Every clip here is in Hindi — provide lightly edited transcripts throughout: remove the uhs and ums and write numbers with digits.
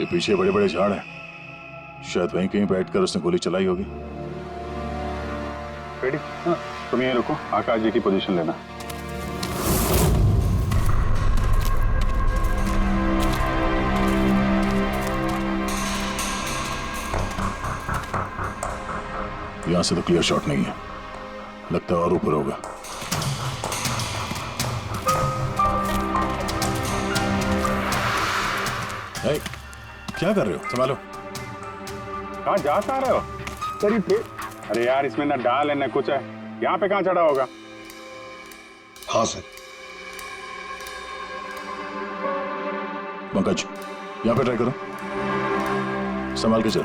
ये पीछे बड़े बड़े झाड़ हैं, शायद वहीं कहीं बैठकर उसने गोली चलाई होगी। रेडी? हाँ, तुम यहीं रुको, आकाश जी की पोजीशन लेना। यहां से तो क्लियर शॉट नहीं है, लगता है और ऊपर होगा। ए, क्या कर रहे हो? संभालो। कहाँ जा रहे हो? सर ये अरे यार, इसमें ना डाल है ना कुछ है, यहाँ पे कहाँ चढ़ा होगा? हाँ सर। पंकज, यहाँ पे ट्राई करो, संभाल के चलो।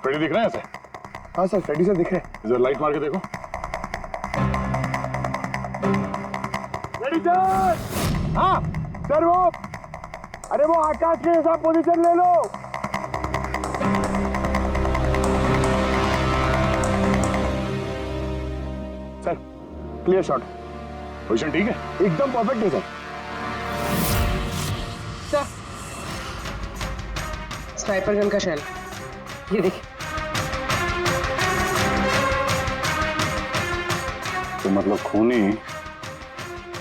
फ्रेडी दिख रहा है ऐसे? हाँ सर, फ्रेडी सर दिख रहे हैं। इधर लाइट मार के देखो। Freddy sir! हाँ सर, अरे वो आकाश के हिसाब पोजीशन ले लो। Sir clear shot. पोजीशन ठीक है? एकदम परफेक्ट है सर। सर, स्नाइपर गन का शेल, ये देखिए। तो मतलब खूनी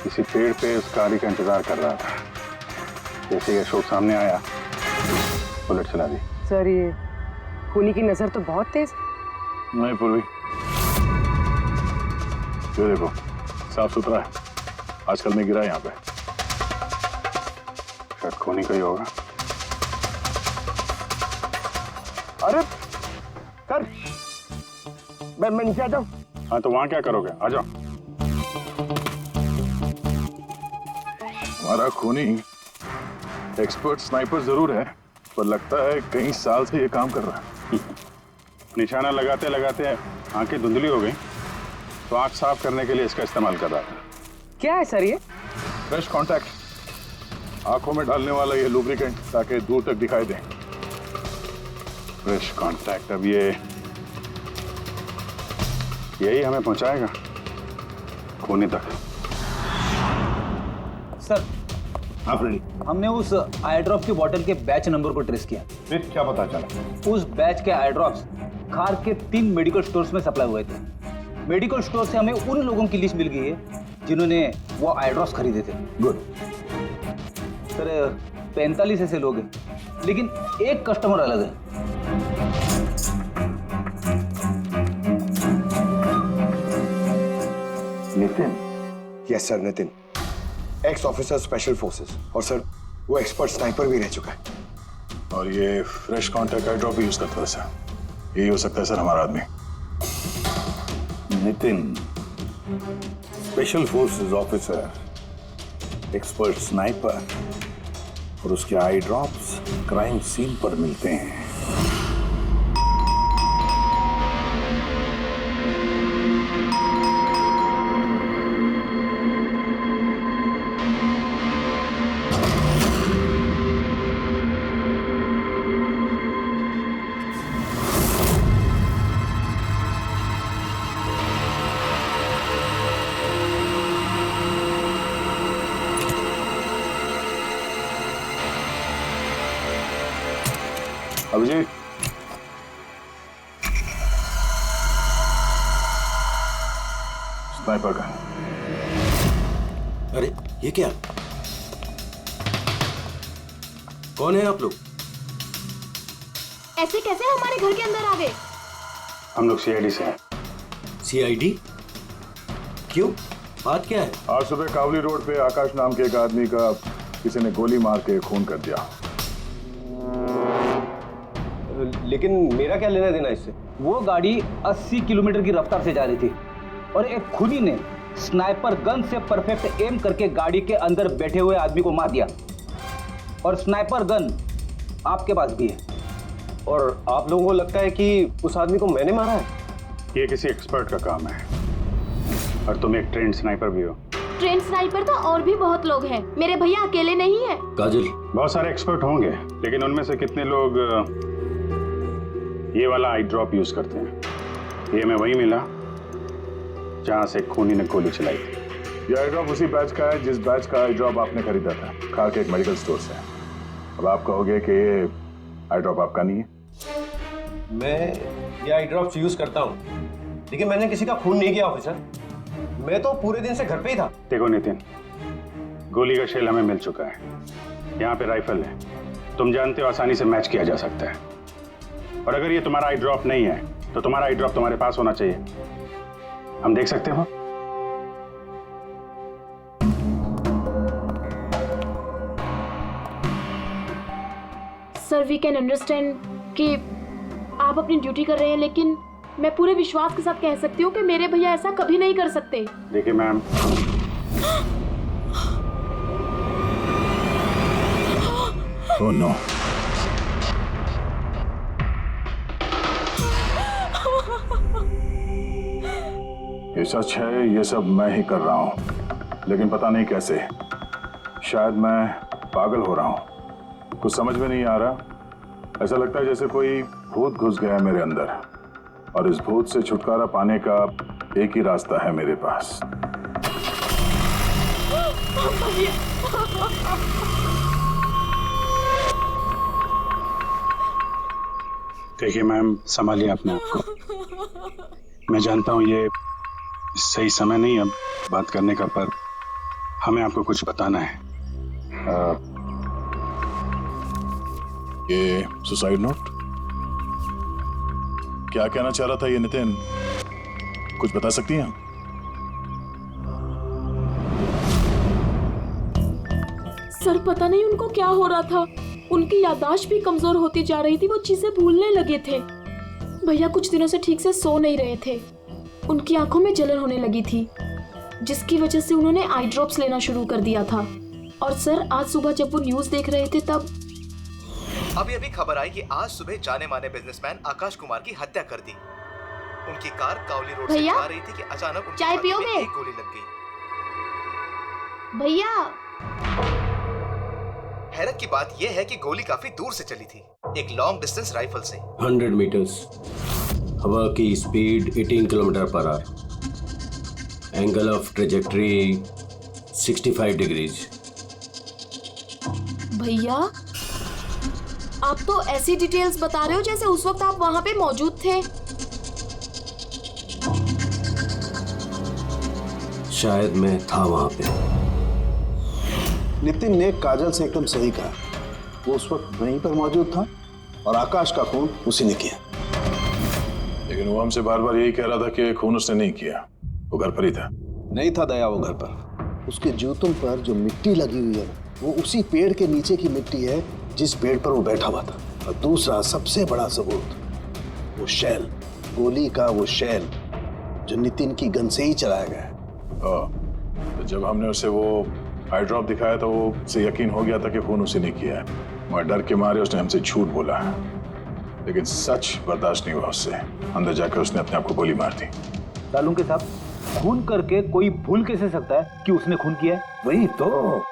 किसी पेड़ पे उस गाड़ी का इंतजार कर रहा था, जैसे ही अशोक सामने आया बुलेट चला दी। सर ये खूनी की नजर तो बहुत तेज है। नहीं पूर्वी, ये देखो साफ सुथरा है, आजकल में गिरा यहाँ पे, शायद खूनी का ही होगा। अरे सर, मैं नीचे आ जाऊं? हाँ तो वहां क्या करोगे? आ जाओ। हमारा खूनी एक्सपर्ट स्नाइपर जरूर है, पर लगता है कई साल से ये काम कर रहा है। निशाना लगाते लगाते आंखें धुंधली हो गई, तो आंख साफ करने के लिए इसका इस्तेमाल कर रहा था। क्या है सर ये? फ्रेश कांटेक्ट, आंखों में डालने वाला ये लुब्रिकेंट, ताकि दूर तक दिखाई दे। फ्रेश कांटेक्ट, अब ये यही हमें पहुंचाएगा खूनी तक। सर, हाँ फ्रेडी, हमने उस आई ड्रॉप की बोतल के बैच नंबर को ट्रेस किया। फिर क्या पता चला? उस बैच के आई ड्रॉप्स खार के 3 मेडिकल स्टोर्स में सप्लाई हुए थे। मेडिकल स्टोर से हमें उन लोगों की लिस्ट मिल गई है जिन्होंने वो आई ड्रॉप्स खरीदे थे। गुड। सर 45 ऐसे लोग हैं, लेकिन एक कस्टमर अलग है। Nitin? Yes sir, Nitin, x officer special forces, और सर वो एक्सपर्ट स्नाइपर भी रह चुका है। और ये फ्रेश कांटेक्ट आई ड्रॉप भी यूज करता है सर। यही हो सकता है सर हमारा आदमी। Nitin, special forces officer, expert sniper और उसके आई ड्रॉप्स क्राइम सीन पर मिलते हैं। अभिजीत, स्नाइपर का। अरे ये क्या? कौन है आप लोग? ऐसे कैसे हमारे घर के अंदर आ गए? हम लोग सीआईडी से हैं। सीआईडी? क्यों, बात क्या है? आज सुबह कावली रोड पे आकाश नाम के एक आदमी का किसी ने गोली मार के खून कर दिया। लेकिन मेरा क्या लेना देना इससे? वो गाड़ी 80 किलोमीटर की रफ्तार से जा रही थी और एक खूनी ने स्नाइपर गन से परफेक्ट एम करके गाड़ी के अंदर बैठे हुए आदमी को मार दिया। और स्नाइपर गन आपके पास भी है। और आप लोगों को लगता है कि उस आदमी को मैंने मारा है? ये किसी एक्सपर्ट का काम है, और तुम एक ट्रेंड स्नाइपर भी हो। ट्रेन स्नाइपर तो और भी बहुत लोग हैं, मेरे भैया अकेले नहीं है। काजल, बहुत सारे एक्सपर्ट होंगे, लेकिन उनमें से कितने लोग ये वाला आई ड्रॉप यूज करते हैं? ये हमें वही मिला जहां से खूनी ने गोली चलाई थी। ये आई ड्रॉप उसी बैच का है जिस बैच का आई ड्रॉप आपने खरीदा था खा के एक मेडिकल स्टोर से। अब आप कहोगे कि ये आई ड्रॉप आपका नहीं है। मैं ये आई ड्रॉप्स यूज करता हूँ, लेकिन मैंने किसी का खून नहीं किया ऑफिसर। मैं तो पूरे दिन से घर पे ही था। देखो नितिन, गोली का शेल हमें मिल चुका है, यहाँ पे राइफल है, तुम जानते हो आसानी से मैच किया जा सकता है। और अगर ये तुम्हारा आई ड्रॉप नहीं है तो तुम्हारा आई ड्रॉप तुम्हारे पास होना चाहिए, हम देख सकते हो। सर वी कैन अंडरस्टैंड कि आप अपनी ड्यूटी कर रहे हैं, लेकिन मैं पूरे विश्वास के साथ कह सकती हूँ कि मेरे भैया ऐसा कभी नहीं कर सकते। देखिए मैम, ओह नो, ये सच है, ये सब मैं ही कर रहा हूं, लेकिन पता नहीं कैसे। शायद मैं पागल हो रहा हूं, कुछ समझ में नहीं आ रहा। ऐसा लगता है जैसे कोई भूत घुस गया है मेरे अंदर, और इस भूत से छुटकारा पाने का एक ही रास्ता है मेरे पास। देखिए मैम, संभालिए अपने आप को। मैं जानता हूँ ये सही समय नहीं है बात करने का, पर हमें आपको कुछ बताना है। ये सुसाइड नोट क्या कहना चाह रहा था ये नितिन, कुछ बता सकती हैं? सर पता नहीं उनको क्या हो रहा था, उनकी याददाश्त भी कमजोर होती जा रही थी, वो चीजें भूलने लगे थे। भैया कुछ दिनों से ठीक से सो नहीं रहे थे, उनकी आंखों में जलन होने लगी थी, जिसकी वजह से उन्होंने आई ड्रॉप्स लेना शुरू कर दिया था। और सर आज सुबह जब वो न्यूज देख रहे थे तब अभी खबर आई कि आज सुबह जाने माने बिजनेसमैन आकाश कुमार की हत्या कर दी। उनकी कार कावली रोड से जा रही थी कि अचानक उनकी चाय छाती में पियोगे? एक गोली लग गई। भैया हैरत की बात यह है कि गोली काफी दूर से चली थी, एक लॉन्ग डिस्टेंस राइफल से। 100 मीटर्स, हवा की speed 18 kilometre per hour, angle of trajectory 65 degrees. भैया आप तो ऐसी डिटेल्स बता रहे हो जैसे उस वक्त आप वहां पे मौजूद थे। शायद मैं था वहां पे। नितिन ने काजल से एकदम सही कहा, वो उस वक्त वहीं पर मौजूद था और आकाश का खून उसी ने किया। लेकिन वो हमसे बार बार यही कह रहा था कि खून उसने नहीं किया, वो घर पर ही था। नहीं था दया वो घर पर, उसके जूतों पर जो मिट्टी लगी हुई है वो उसी पेड़ के नीचे की मिट्टी है जिस पेड़ पर वो बैठा हुआ था। और दूसरा सबसे बड़ा सबूत, वो शैल, गोली का वो शैल जो नितिन की गन से ही चलाया गया है। तो जब हमने उसे वो आई ड्रॉप दिखाया तो वो उसे यकीन हो गया था कि खून उसी ने किया है, मगर डर के मारे उसने हमसे झूठ बोला है। लेकिन सच बर्दाश्त नहीं हुआ उससे, अंदर जाकर उसने अपने आप को गोली मार दी। सालुंके साहब, खून करके कोई भूल कैसे सकता है कि उसने खून किया है? वही तो,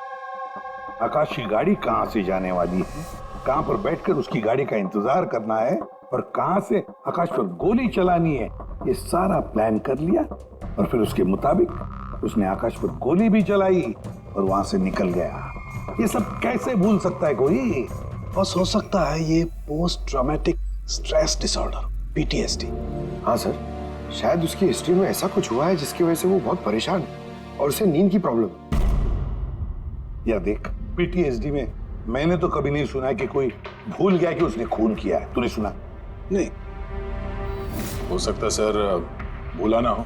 आकाश की गाड़ी कहाँ से जाने वाली है, कहाँ पर बैठकर उसकी गाड़ी का इंतजार करना है और कहाँ से आकाश पर गोली चलानी है, ये सारा प्लान कर लिया। और फिर उसके मुताबिक उसने आकाश पर गोली भी चलाई और वहां से निकल गया। ये सब कैसे भूल सकता है कोई? बस हो सकता है ये post traumatic stress disorder, PTSD। हाँ सर, शायद उसकी हिस्ट्री में ऐसा कुछ हुआ है जिसकी वजह से वो बहुत परेशान है और उसे नींद की प्रॉब्लम। या देख, PTSD में मैंने तो कभी नहीं सुना कि कोई भूल गया कि उसने खून किया है। तूने सुना? नहीं, हो सकता सर भूला ना हो,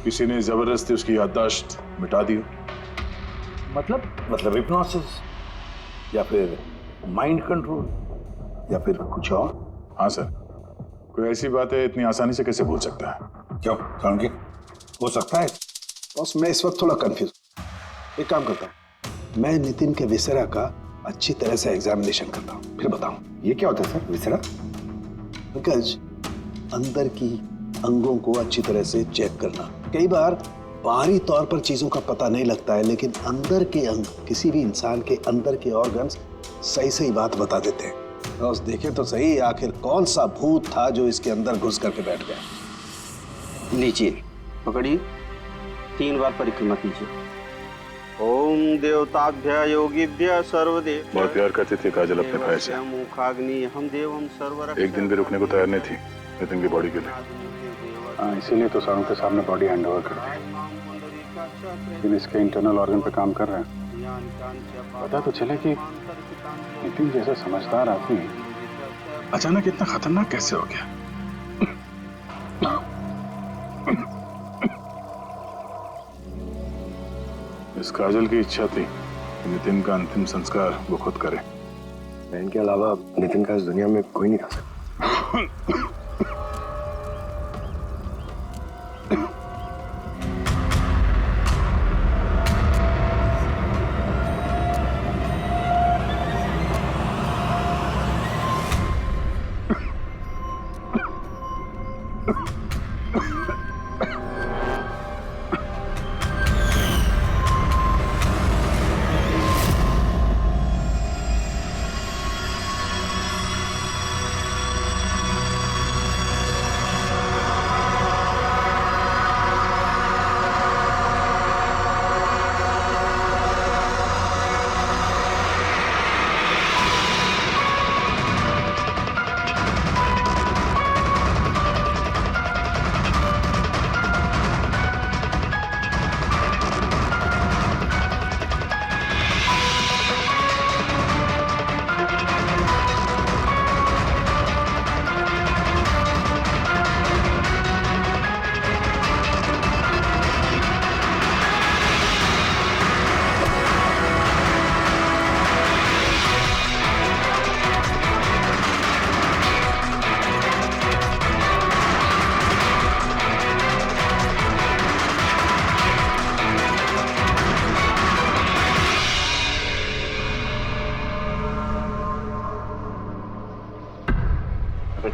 किसी ने जबरदस्ती उसकी याददाश्त मिटा दी हो। मतलब हिप्नोसिस या फिर माइंड कंट्रोल या फिर कुछ और। हाँ सर, कोई ऐसी बातें इतनी आसानी से कैसे भूल सकता है? क्यों समझे? हो सकता है। बस मैं इस वक्त थोड़ा कंफ्यूज। एक काम करता हूँ, मैं नितिन के विसरा का अच्छी तरह से एग्जामिनेशन करता हूँ, फिर बताऊँ। ये क्या होता है सर, विसरा? बिकॉज अंदर की अंगों को अच्छी तरह से चेक करना। कई बार बाहरी तौर पर चीजों का पता नहीं लगता है, लेकिन अंदर के अंग, किसी भी इंसान के अंदर के ऑर्गन्स सही सही बात बता देते हैं। बस देखे तो सही आखिर कौन सा भूत था जो इसके अंदर घुस करके बैठ गया। लीजिए, पकड़िए, 3 बार परिक्रमा कीजिए। ओम देवताभ्य योगिभ्य सर्वदेव। बहुत प्यार करती थी काजल अपने भाई से। मुखाग्नि हम देवम सर्वर। एक दिन भी रुकने को तैयार नहीं थी नितिन की बॉडी के लिए। हाँ, इसीलिए तो सारों के सामने बॉडी हैंड ओवर कर दी। लेकिन इसके इंटरनल ऑर्गन पे काम कर रहे हैं। पता तो चले कि नितिन जैसा समझदार आदमी अचानक इतना खतरनाक कैसे हो गया। इस काजल की इच्छा थी कि नितिन का अंतिम संस्कार वो खुद करे। बहन के अलावा नितिन का इस दुनिया में कोई नहीं कर सकता।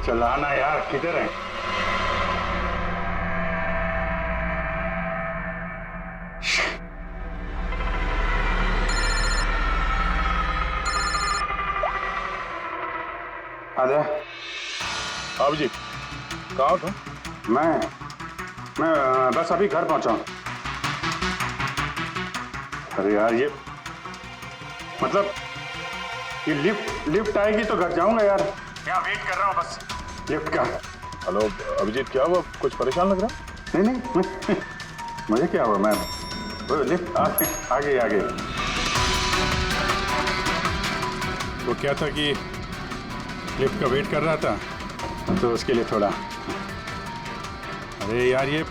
चलाना यार, किधर है? आजा। आप जी कहाँ था? मैं बस अभी घर पहुंचा हूं। अरे यार, ये मतलब ये लिफ्ट आएगी तो घर जाऊंगा यार। यहाँ वेट कर रहा हूँ बस लिफ्ट का। हेलो अभिजीत, क्या हुआ? कुछ परेशान लग रहा? नहीं मुझे क्या हुआ, मैं वो लिफ्ट आ गई। वो क्या था कि लिफ्ट का वेट कर रहा था तो उसके लिए थोड़ा। अरे यार, ये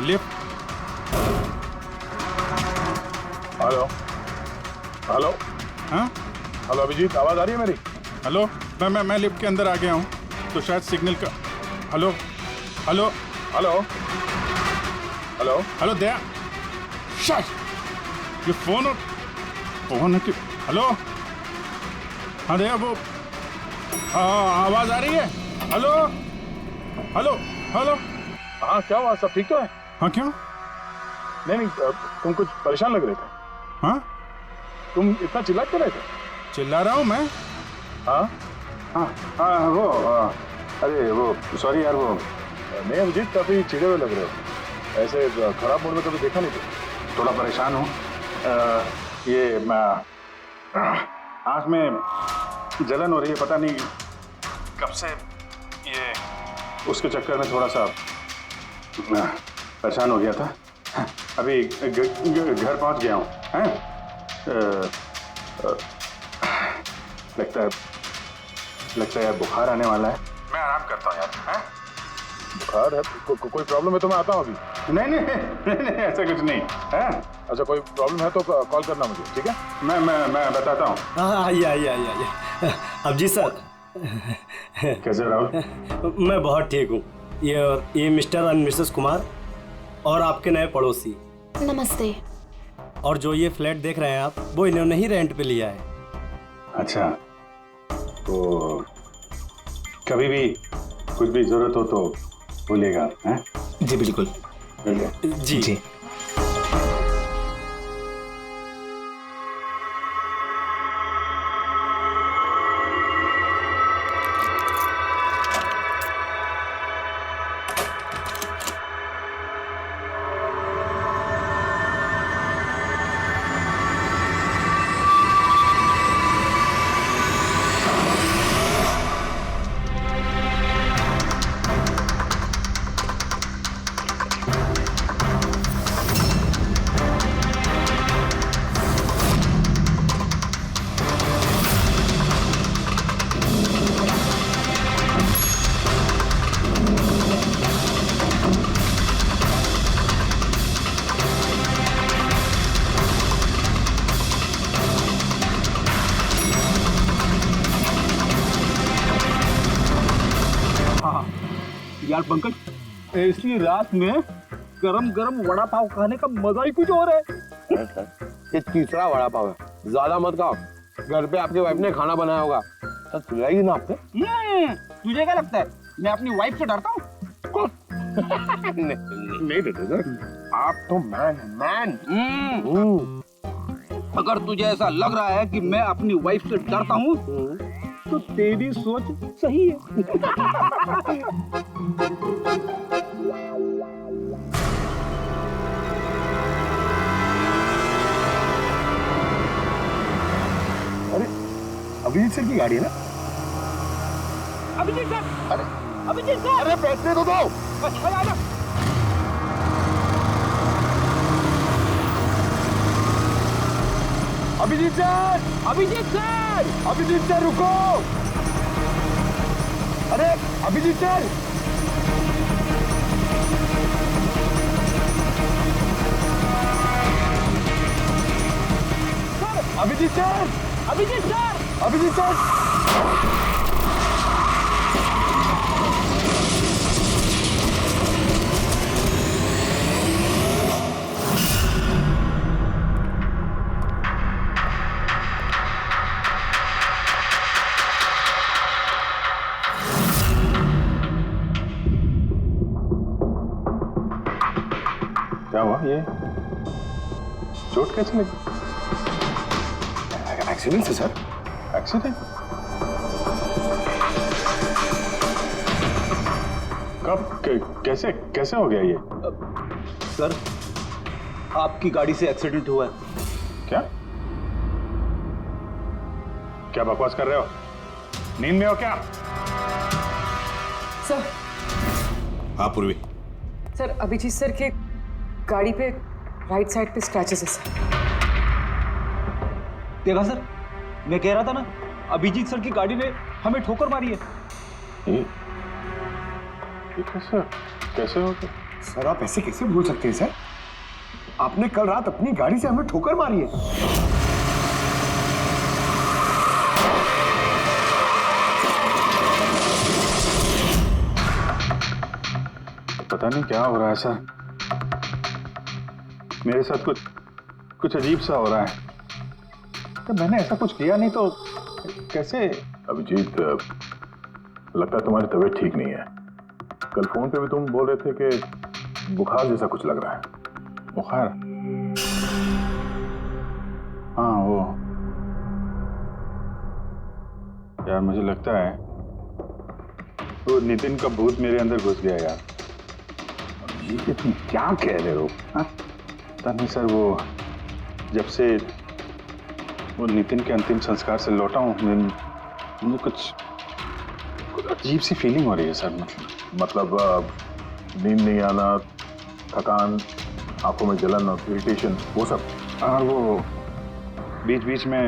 लिफ्ट। Hello hello. हाँ हेलो अभिजीत, आवाज आ रही है मेरी? हेलो, मैं लिफ्ट के अंदर आ गया हूँ तो शायद सिग्नल का। Hello hello hello hello hello Daya, शायद ये फोन है कि। हेलो हाँ दया, वो आवाज आ रही है? Hello hello hello. हाँ क्या हुआ, सब ठीक तो है? हाँ क्यों? नहीं तुम कुछ परेशान लग रहे थे। हाँ तुम इतना चिल्ला क्यों रहे थे? चिल्ला रहा हूँ मैं? हाँ वो अरे वो सॉरी यार, वो नहीं अभिजीत, काफी चिड़े हुए लग रहे हो। ऐसे खराब मूड में कभी देखा नहीं था। थोड़ा परेशान हूँ। ये आँख में जलन हो रही है, पता नहीं कब से। ये उसके चक्कर में थोड़ा सा परेशान हो गया था। अभी घर पहुँच गया हूँ। लगता है यार बुखार आने वाला है। मैं आराम करता हूँ यार। बुखार है? कोई प्रॉब्लम है तो मैं आता हूँ अभी। नहीं ऐसा कुछ नहीं है। अच्छा कोई प्रॉब्लम है तो कॉल करना मुझे, ठीक है? मैं बताता हूँ। आइए। अब जी सर। कैसे राहुल? मैं बहुत ठीक हूँ। ये मिस्टर एंड मिसेस कुमार और आपके नए पड़ोसी। नमस्ते। और जो ये फ्लैट देख रहे हैं आप, वो इन्होंने ही रेंट पे लिया है। अच्छा, तो कभी भी कुछ भी जरूरत हो तो बोलिएगा। हैं? जी बिल्कुल। जी। यार पंकज, ऐसी रात में गरम गरम वड़ा पाव खाने का मजा ही कुछ और है। ये तीसरा वड़ा पाव है, ज्यादा मत खाओ। घर पे आपकी वाइफ ने खाना बनाया होगा तो खिलाएगी ना आपको। तुझे क्या लगता है मैं अपनी वाइफ से डरता हूँ? नहीं बेटे सर, आप तो मैन। अगर तुझे ऐसा लग रहा है कि मैं अपनी वाइफ से डरता हूँ तो तेरी सोच सही है। अरे अभिजीत सर की गाड़ी है ना? अभिजीत सर, अभिजीत सर, अरे बैठने तो दो। Abhijeet sir, Abhijeet sir, Abhijeet sir रुको। अरे Abhijeet sir, Abhijeet sir, Abhijeet sir, Abhijeet sir. क्या हुआ? ये चोट कैसे लगी? एक्सीडेंट है सर। एक्सीडेंट? कब? कैसे कैसे हो गया ये? सर, आपकी गाड़ी से एक्सीडेंट हुआ है। क्या क्या बकवास कर रहे हो? नींद में हो क्या? सर, हाँ पूर्वी। सर अभिजीत सर के गाड़ी पे राइट साइड पे स्क्रैचेस है सर। देखा सर, मैं कह रहा था ना, अभिजीत सर की गाड़ी ने हमें ठोकर मारी है। ये कैसे कैसे हो गया? सर आप ऐसे कैसे भूल सकते हैं सर? आपने कल रात अपनी गाड़ी से हमें ठोकर मारी है। पता नहीं क्या हो रहा है सर, मेरे साथ कुछ अजीब सा हो रहा है। तो मैंने ऐसा कुछ किया नहीं तो कैसे? अभिजीत, लगता है तुम्हारी तबीयत ठीक नहीं है। कल फोन पे भी तुम बोल रहे थे कि बुखार जैसा कुछ लग रहा है। बुखार? हाँ वो यार, मुझे लगता है वो नितिन का भूत मेरे अंदर घुस गया यार। ये तुम क्या कह रहे हो? पता नहीं सर, वो जब से वो नितिन के अंतिम संस्कार से लौटा हूँ, मुझे कुछ अजीब सी फीलिंग हो रही है सर। मतलब नींद नहीं आना, थकान, आंखों में जलन और इरिटेशन, वो सब। और वो बीच बीच में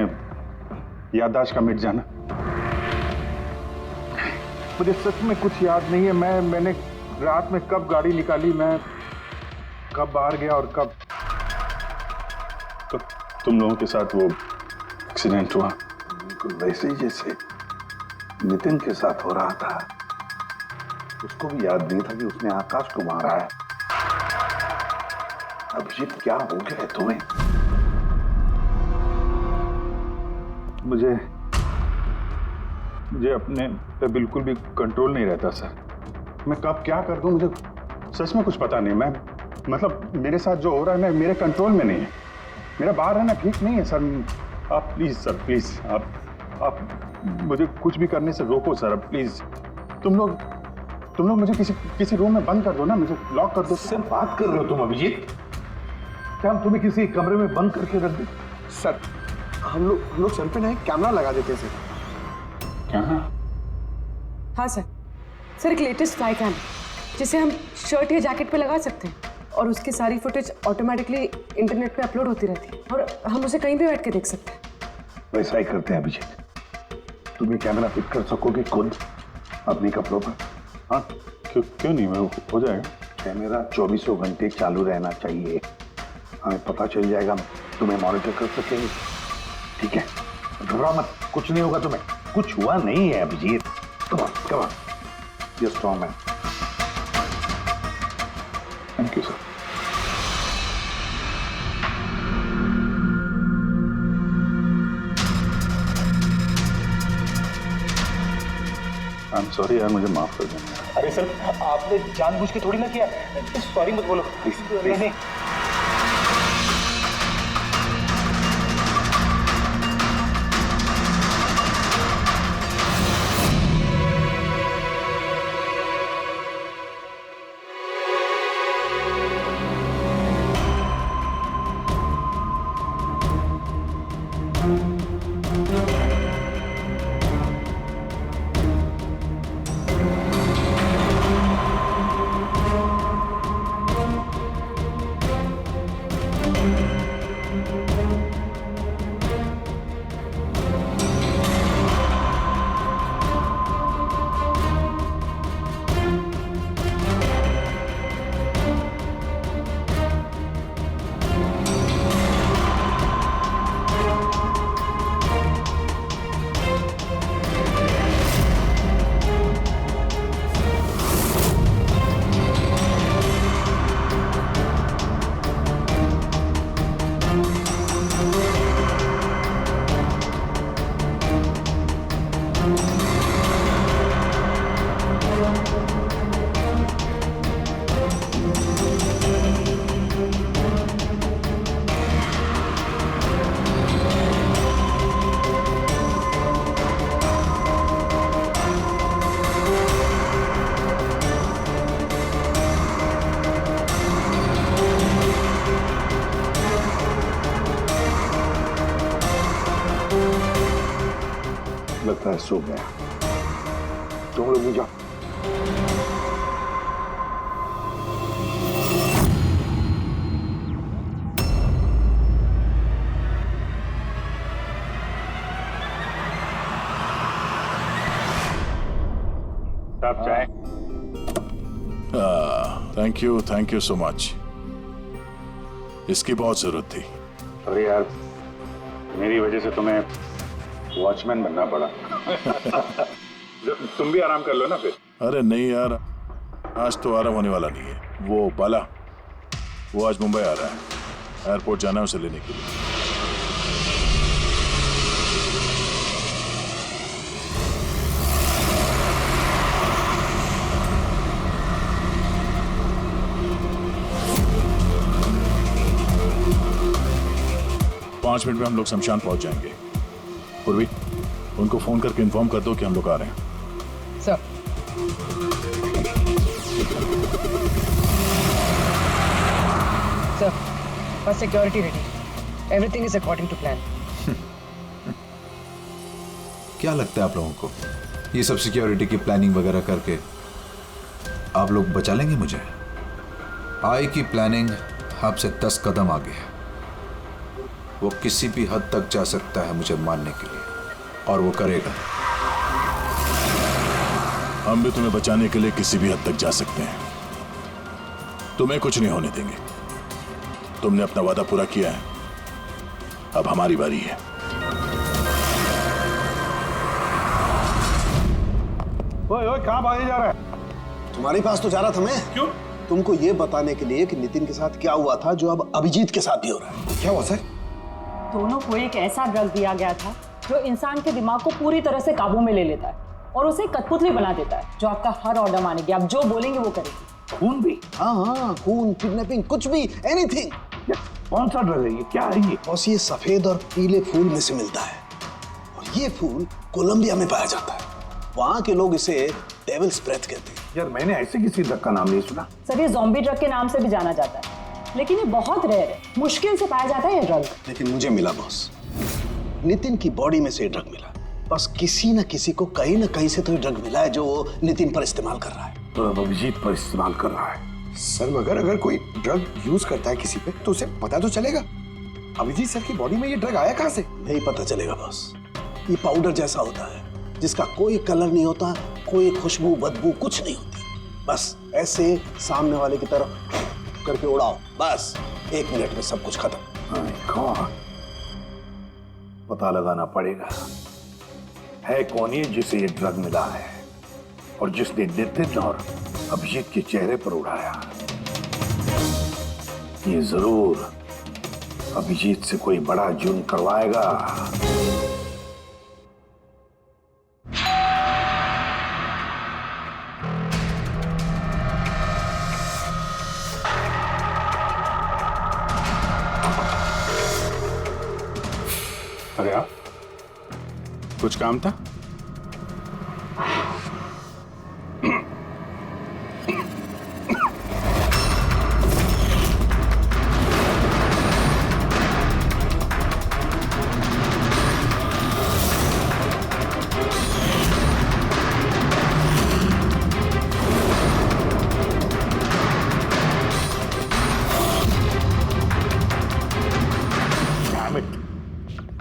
याददाश्त का मिट जाना। मुझे सच में कुछ याद नहीं है। मैंने रात में कब गाड़ी निकाली, मैं कब बाहर गया और कब तुम लोगों के साथ वो एक्सीडेंट हुआ। बिल्कुल वैसे ही जैसे नितिन के साथ हो रहा था। उसको भी याद नहीं था कि उसने आकाश को मारा है। अभिजीत, क्या हो गया है तुम्हें? मुझे अपने पे बिल्कुल भी कंट्रोल नहीं रहता सर। मैं कब क्या कर दूं, मुझे सच में कुछ पता नहीं। मैं मतलब मेरे साथ जो हो रहा है मेरे कंट्रोल में नहीं है। मेरा बाहर रहना ठीक नहीं है सर। आप प्लीज सर, प्लीज आप मुझे कुछ भी करने से रोको सर, प्लीज। तुम लोग मुझे किसी रूम में बंद कर दो ना, मुझे लॉक कर दो। सर बात कर रहे हो तुम अभिजीत? क्या हम तुम्हें किसी कमरे में बंद करके रख दे? सर हम लोग सर पे ना एक कैमरा लगा देते हैं सर। क्या? हाँ सर एक लेटेस्ट फ्लाई कैम जिसे हम शर्ट या जैकेट पे लगा सकते हैं और उसकी सारी फुटेज ऑटोमेटिकली इंटरनेट पे अपलोड होती रहती है और हम उसे कहीं भी बैठ के देख सकते हैं। वैसा ही करते हैं अभिजीत। तुम ये कैमरा फिट कर सकोगे खुद अपने कपड़ों पर? हाँ क्यों नहीं, हो जाएगा। कैमरा 24 घंटे चालू रहना चाहिए। हमें पता चल जाएगा, तुम्हें मॉनिटर कर सकेंगे। ठीक है, घबराओ मत, कुछ नहीं होगा तुम्हें। कुछ हुआ नहीं है Abhijeet. Come on, you strong man. Sorry यार, मुझे माफ कर देना। अरे सर, आपने जानबूझ के थोड़ी ना किया। सॉरी मत बोलो प्लीज। नहीं। लगता है सो गया। तुम लोग भी जाओ। साहब चाय। Thank you so much. इसकी बहुत जरूरत थी। अरे यार, मेरी वजह से तुम्हें वॉचमैन बनना पड़ा। तुम भी आराम कर लो ना फिर। अरे नहीं यार, आज तो आराम होने वाला नहीं है। वो बाला, वो आज मुंबई आ रहा है, एयरपोर्ट जाना है उसे लेने के लिए। पांच मिनट में हम लोग शमशान पहुंच जाएंगे। पूर्वी, उनको फोन करके इन्फॉर्म कर दो कि हम लोग आ रहे हैं। Sir, first security ready, everything is according to plan. क्या लगता है आप लोगों को, ये सब सिक्योरिटी की प्लानिंग वगैरह करके आप लोग बचा लेंगे मुझे? आई की प्लानिंग आपसे 10 कदम आगे है। वो किसी भी हद तक जा सकता है मुझे मारने के लिए, और वो करेगा। हम भी तुम्हें बचाने के लिए किसी भी हद तक जा सकते हैं। तुम्हें कुछ नहीं होने देंगे। तुमने अपना वादा पूरा किया है, अब हमारी बारी है। ओए कहाँ भागे जा रहा है? तुम्हारे पास तो जा रहा था मैं। क्यों? तुमको ये बताने के लिए कि नितिन के साथ क्या हुआ था, जो अब अभिजीत के साथ भी हो रहा है। क्या हुआ सर? दोनों को एक ऐसा ड्रग दिया गया था जो इंसान के दिमाग को पूरी तरह से काबू में ले लेता है और उसे कठपुतली बना देता है, जो आपका हर ऑर्डर मानेगी। आप जो बोलेंगे वो करेगी। खून भी? हाँ, खून, किडनैपिंग, कुछ भी, एनीथिंग। कौन सा ड्रग है ये? क्या है ये? बस ये सफेद और पीले फूल में से मिलता है, और ये फूल कोलंबिया में पाया जाता है। वहाँ के लोग इसे डेविल्स ब्रेथ कहते हैं। यार मैंने ऐसे किसी ड्रग का नाम नहीं सुना। सर, ये ज़ॉम्बी ड्रग के नाम से भी जाना जाता है, लेकिन ये बहुत रेयर है, मुश्किल से पाया जाता है ये ड्रग। लेकिन मुझे मिला बॉस, नितिन की बॉडी में से ड्रग मिला। बस किसी न किसी को कहीं न कहीं से तो ड्रग मिला है जो वो नितिन पर इस्तेमाल कर रहा है। तो अब अभिजीत पर इस्तेमाल कर रहा है। सर मगर अगर कोई ड्रग यूज करता है किसी पे तो उसे पता तो चलेगा। अभिजीत सर की बॉडी में ये ड्रग आया कहाँ से? नहीं पता चलेगा बॉस। ये पाउडर जैसा होता है जिसका कोई कलर नहीं होता, कोई खुशबू बदबू कुछ नहीं होती। बस ऐसे सामने वाले की तरफ करके उड़ाओ, बस 1 मिनट में सब कुछ खत्म। पता लगाना पड़ेगा है कौन ये जिसे ये ड्रग मिला है और जिसने नितिन और अभिजीत के चेहरे पर उड़ाया। ये जरूर अभिजीत से कोई बड़ा जुर्म करवाएगा। अरे आप कुछ काम था?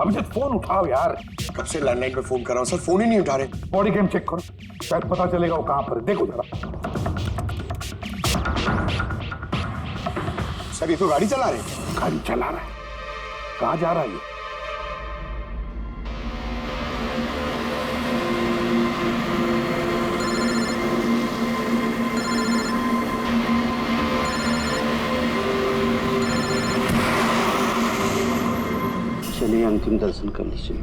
अभिजीत फोन उठाओ यार। कब से लैंडलाइन पे फोन कर रहा हूँ सर, फोन ही नहीं उठा रहे। बॉडी कैम चेक करो, शायद पता चलेगा वो कहां पर है। देखो जरा। सर ये तो गाड़ी चला रहे हैं। गाड़ी चला रहा है? कहां जा रहा है ये? चलिए अंतिम दर्शन कर लीजिए।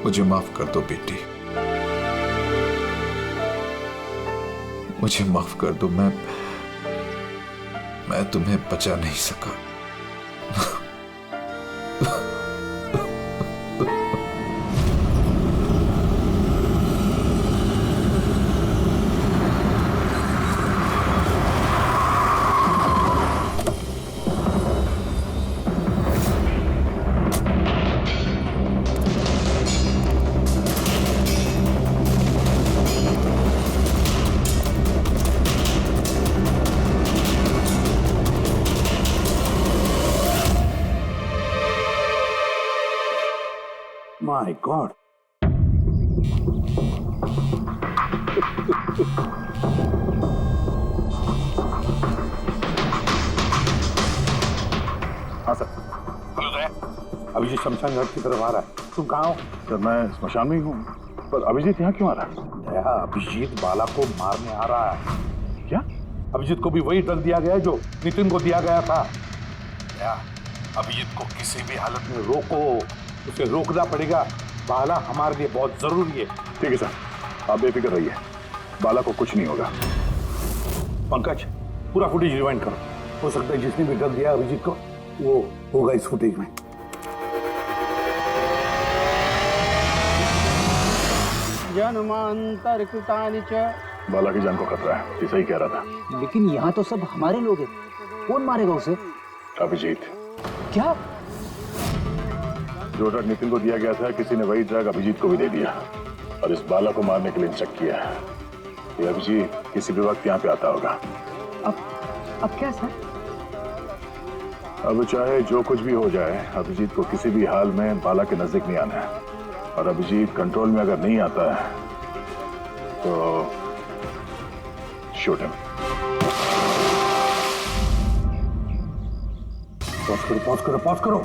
मुझे माफ कर दो बेटी, मुझे माफ कर दो। मैं तुम्हें बचा नहीं सका। My God. हाँ सर। हेलो दया, अभिजीत शमशान घाट की तरफ आ रहा है। तुम कहाँ हो? सर मैं स्मशान में ही हूँ, पर अभिजीत यहाँ क्यों आ रहा है? दया, अभिजीत बाला को मारने आ रहा है। क्या? अभिजीत को भी वही ड्रग दिया गया है जो नितिन को दिया गया था। दया, अभिजीत को किसी भी हालत में रोको, उसे रोकना पड़ेगा। बाला हमारे लिए बहुत जरूरी है। ठीक है सर, आप बेफिक्र रहिए, बाला को कुछ नहीं होगा। पंकज, पूरा फुटेज रिवाइंड करो। हो सकता है जिसने भी ड्रग दिया अभिजीत को वो होगा इस फुटेज में। जन्मांतर कृतानि च। बाला की जान को खतरा है, ये सही कह रहा था। लेकिन यहाँ तो सब हमारे लोग हैं, कौन मारेगा उसे? अभिजीत। क्या? जो ड्रग नितिन को दिया गया था, किसी ने वही ड्रग अभिजीत को भी दे दिया और इस बाला को मारने के लिए इंस्ट्रक्ट किया है। ये अभिजीत किसी भी वक्त यहाँ पे आता होगा। अब क्या सर? अब चाहे जो कुछ भी हो जाए, अभिजीत को किसी भी हाल में बाला के नजदीक नहीं आना है। और अभिजीत कंट्रोल में अगर नहीं आता है तो शूट हिम। पॉज करो, पॉज करो, पॉज करो।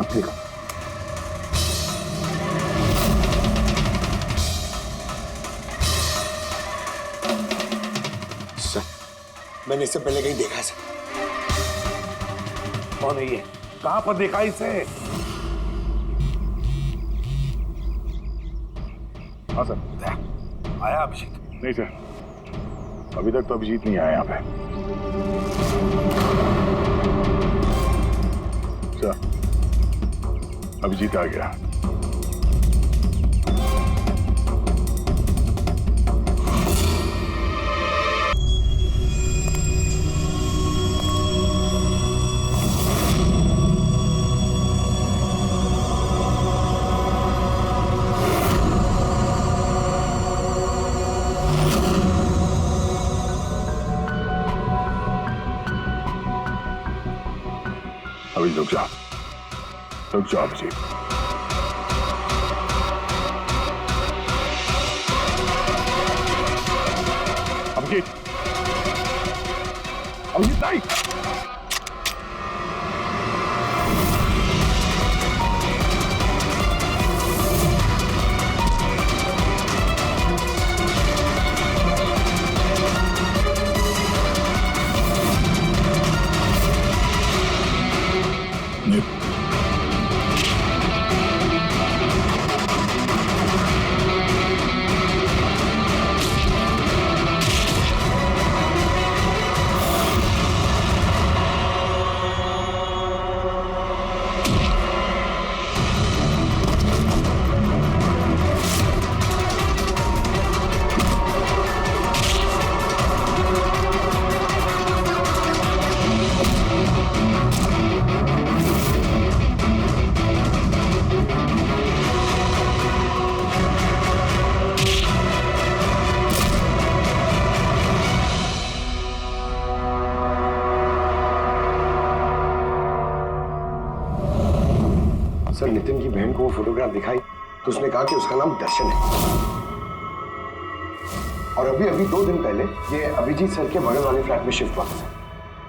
अब देखो, सर मैंने इससे पहले कहीं देखा सर। कौन है ये? कहां पर देखा इसे? हाँ सर। आया अभिजीत? नहीं सर, अभी तक तो अभिजीत नहीं आया यहाँ पे। सर, अभिजीत आ गया। अभी रुक जाओ अभिजीत। अभिजीत, अभिजीत नहीं। बहन को वो फोटोग्राफ दिखाई तो उसने कहा कि उसका नाम दर्शन है। और अभी अभी 2 दिन पहले ये अभिजीत सर के बगल वाले फ्लैट में शिफ्ट हुआ था।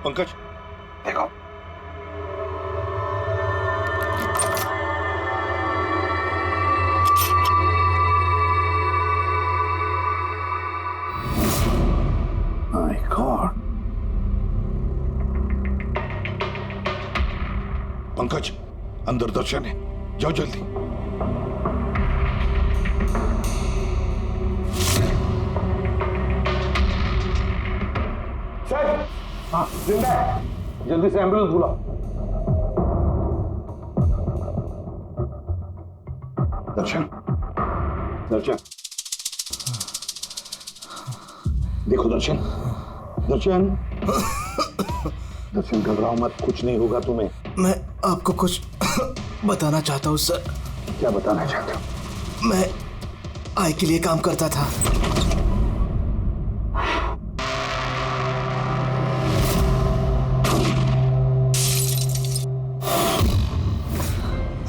पंकज देखो, माय गॉड। पंकज अंदर दर्शन है, जाओ जल्दी। सर, हाँ जिंदा है, जल्दी से एम्बुलेंस बुलाओ। दर्शन, दर्शन, देखो दर्शन, दर्शन, दर्शन घबराओ मत, कुछ नहीं होगा तुम्हें। मैं आपको कुछ बताना चाहता हूँ सर। क्या बताना चाहते हो? मैं आई के लिए काम करता था।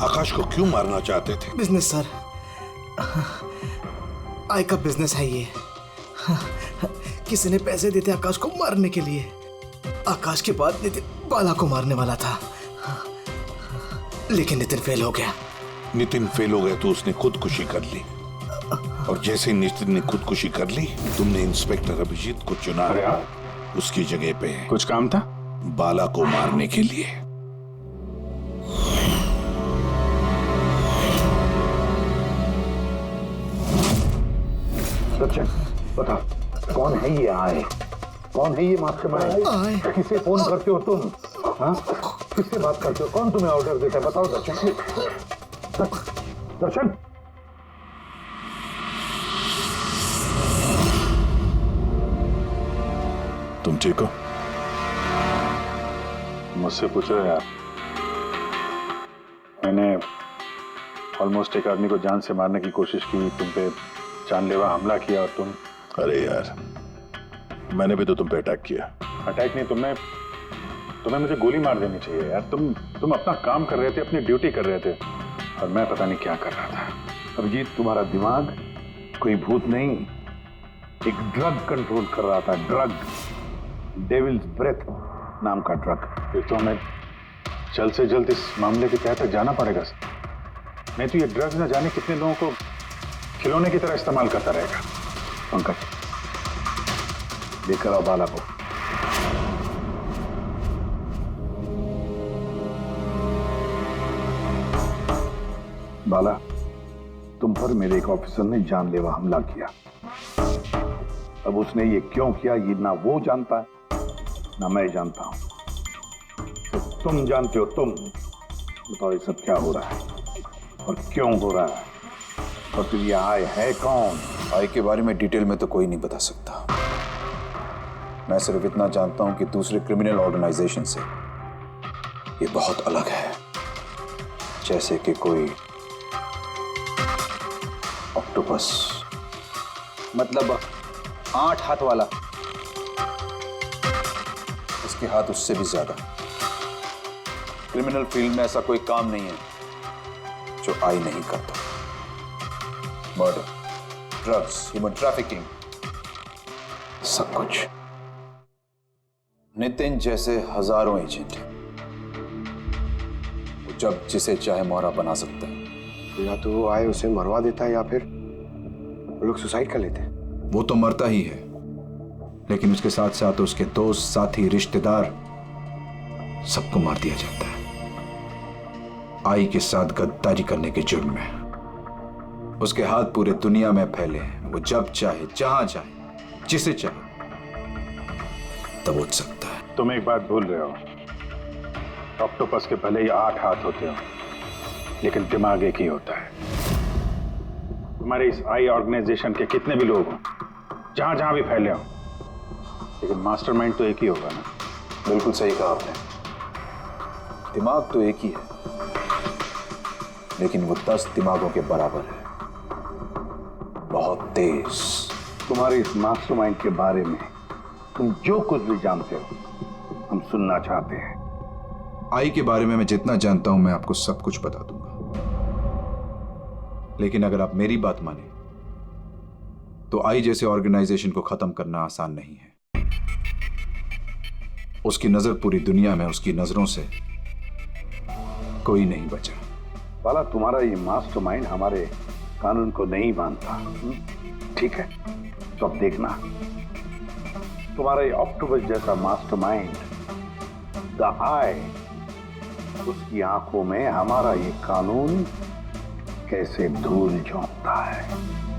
आकाश को क्यों मारना चाहते थे? बिजनेस सर, आई का बिजनेस है ये। किसी ने पैसे देते आकाश को मारने के लिए। आकाश के बाद नितिन बाला को मारने वाला था, लेकिन नितिन फेल हो गया। नितिन फेल हो गया तो उसने खुदकुशी कर ली, और जैसे ही नितिन ने खुदकुशी कर ली, तुमने इंस्पेक्टर अभिजीत को चुना उसकी जगह पे। कुछ काम था? बाला को मारने के लिए। सचिन बता, कौन है ये आए? कौन है ये मास्टरमाइंड? किसे फोन करते हो तुम? हाँ, किससे बात करते हो? कौन तुम्हें ऑर्डर देता है? बताओ दर्शन। दर्शन, तुम ठीक हो? मुझसे पूछो यार। मैंने ऑलमोस्ट एक आदमी को जान से मारने की कोशिश की, तुम पे जानलेवा हमला किया, और तुम। अरे यार, मैंने भी तो तुम पे अटैक किया। अटैक नहीं, तुम्हें मुझे गोली मार देनी चाहिए यार। तुम अपना काम कर रहे थे, अपनी ड्यूटी कर रहे थे, और मैं पता नहीं क्या कर रहा था। अभिजीत, तुम्हारा दिमाग कोई भूत नहीं, एक ड्रग कंट्रोल कर रहा था। ड्रग, डेविल्स ब्रेथ नाम का ड्रग। फिर तो हमें जल्द से जल्द इस मामले की तह तक जाना पड़ेगा। नहीं तो ये ड्रग्स न जाने कितने लोगों को खिलौने की तरह इस्तेमाल करता रहेगा। पंकज, लेकर आओ बाला को। बाला, तुम पर मेरे एक ऑफिसर ने जानलेवा हमला किया। अब उसने ये क्यों किया, ये ना वो जानता है ना मैं जानता हूं। तो तुम जानते हो। तुम बताओ ये सब क्या हो रहा है और क्यों हो रहा है, और फिर ये आय है कौन? आई के बारे में डिटेल में तो कोई नहीं बता सकता। मैं सिर्फ इतना जानता हूं कि दूसरे क्रिमिनल ऑर्गेनाइजेशन से ये बहुत अलग है, जैसे कि कोई ऑक्टोपस। मतलब 8 हाथ वाला? इसके हाथ उससे भी ज्यादा। क्रिमिनल फील्ड में ऐसा कोई काम नहीं है जो आई नहीं करता। मर्डर, ड्रग्स, ह्यूमन ट्रैफिकिंग, सब कुछ। नितिन जैसे हजारों एजेंट हैं, वो जब जिसे चाहे मोहरा बना सकता है। या तो आए उसे मरवा देता है, या फिर वो लोग सुसाइड कर लेते हैं। वो तो मरता ही है, लेकिन उसके साथ साथ उसके दोस्त, साथी, रिश्तेदार, सबको मार दिया जाता है आई के साथ गद्दारी करने के जुर्म में। उसके हाथ पूरे दुनिया में फैले हैं। वो जब चाहे, जहां चाहे, जिसे चाहे दबोच सकता है। तुम एक बात भूल रहे हो, ऑक्टोपस के भले ही 8 हाथ होते हो, लेकिन दिमाग एक ही होता है। तुम्हारे इस आई ऑर्गेनाइजेशन के कितने भी लोग हो, जहां जहां भी फैले हो, लेकिन मास्टरमाइंड तो एक ही होगा ना। बिल्कुल सही कहा आपने। दिमाग तो एक ही है, लेकिन वो 10 दिमागों के बराबर है, बहुत तेज। तुम्हारे इस मास्टरमाइंड के बारे में तुम जो कुछ भी जानते हो, हम सुनना चाहते हैं। आई के बारे में मैं जितना जानता हूं, मैं आपको सब कुछ बता दूंगा। लेकिन अगर आप मेरी बात माने तो आई जैसे ऑर्गेनाइजेशन को खत्म करना आसान नहीं है। उसकी नजर पूरी दुनिया में, उसकी नजरों से कोई नहीं बचा। वाला तुम्हारा ये मास्टरमाइंड हमारे कानून को नहीं मानता। ठीक है, तो अब देखना तुम्हारा ये ऑक्टोपस जैसा मास्टरमाइंड द आई, उसकी आंखों में हमारा ये कानून कैसे धूल झोंकता है।